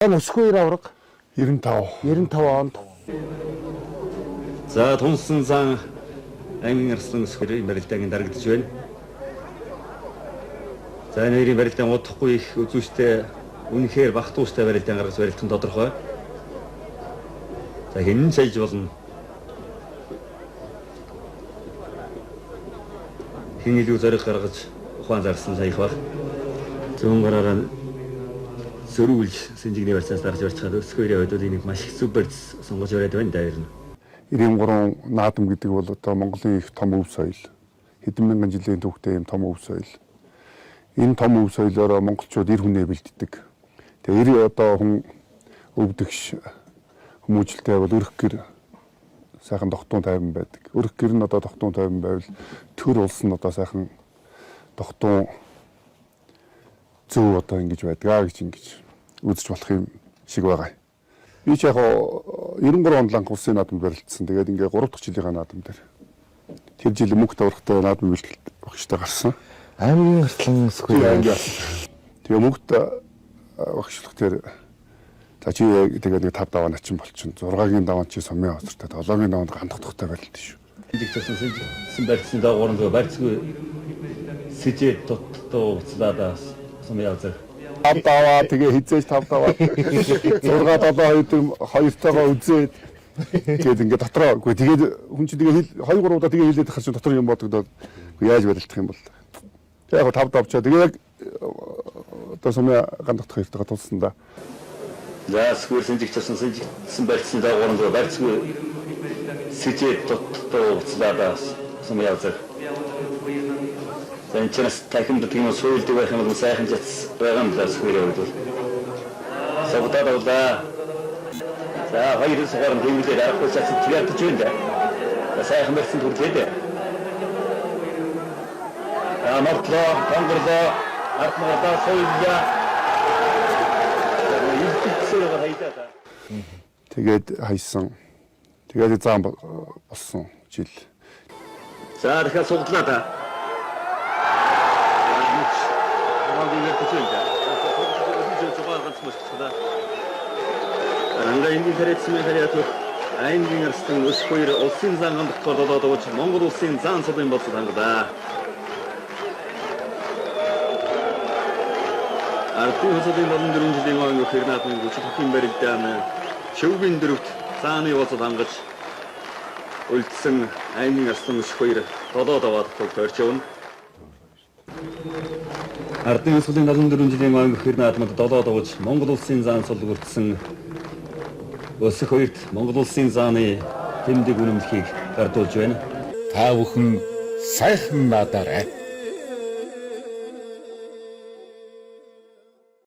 Өсгөө авраг 95 онд. За Тунсан сан аймгийн арслан өсгөрийн барилдааны дарагдж байна. За нэрийн барилдаан удахгүй их үзүүштэй үнэхээр багтууштай барилдаан гаргаж барилтан тодорхой. За хэн саяж болно. Хэн илүү зориг гаргаж ухаан зарсан саях баг. Зүүн гараараа сөрүүлж сэнжигний барьцаас дарж барьцгаад өсгөрийн ойдууд энийг маш их зүбэр сонгож бариад байна даа ер нь. 93 наадам гэдэг бол одоо Монголын их том өв соёл. Хэдэн мянган жилийн түүхтэй юм том өв соёл. Энэ том өв соёлоор монголчууд эр хүнээ бэлддэг. Тэгээ одоо хүн өвдөгш хүмүүжлтэй бол өрх гэр сайхан тогтун тайван байдаг. Өрх гэр нь одоо тогтун тайван байвал төр улс нь одоо сайхан тогтун зөв одоо ингэж байдгаа гэж ингэж үзэж болох юм шиг байгаа. Би ч яг 93 онд ланх улсын наадамд барилдсан. Тэгээд ингээ 3 дахь жилийн наадам дээр. Тэр жил мөнгө таврахтай наадам бэлтгэл багштай гарсан. Аймгийн арслан өсгөө. Тэгээ мөнгөд багшлах дээр за чи тэгээд нэг 5 даваа начин болчихно. 6-гийн даваа чи сумын хоцортой, 7-гийн даваанд гандах тухтай барилд шүү. Сэнжигчсэн барьцсан дагуурн барьцгүй сэжээ тоттоо уцлаад сумын явзар. 5 даваа тэгээ хизээж 5 даваа 6-7 хоёртойгоо үзээд тэгээд ингээ дотроо үгүй тэгээд хүн чинь тэгээ 2-3 удаа тэгээ хэлээд хахад чинь дотор юм бодогдоод яаж барилдах юм бол яг 5 давчаа тэгээ яг одоо сумын гандах хоёртойгоо тулсан да. За сквер сэнжигчсэн барьцсан дагуурн барьцгүй сэжээ тоттоо уцлаад сумын явзар. За энэчнээс тахимд тийм суйлдаг байх юм бол сайхан жац байгаа юм даа сүрээ бол. Савдаа болоо. За хоёр сараар дэмжлээ авах цац тэгээд ч юм да. Сайхан барьсан түрлээ. Мартлоо, тангарлоо, артмаадаа сойля. Тэгээд хайсан. Тэгээд зам болсон жил. За дахиад суглаа та. Ангайны хэрэгцээ хариад аймгийн арслан өс хоёр улсын зан гандахгаар болоод өгч Монгол улсын зан сулын болцод хангадаа. Ардын хөсөлийн болон 4 жилийн өнгө хэрнатын хүчин барилдаан шөвгийн дөрөвт зааны болцод хангаж үлдсэн аймгийн арслан өс хоёр болоод аваад төгтөрч явна. Ардын хөсөлийн 74 жилийн өнгө хэрнатмад болоод өгч Монгол улсын зан сул хүртсэн өс хоёрт Монгол улсын зааны тэмдэг үнэмлэхийг гардуулж байна. Та бүхэн сайхан надаарай.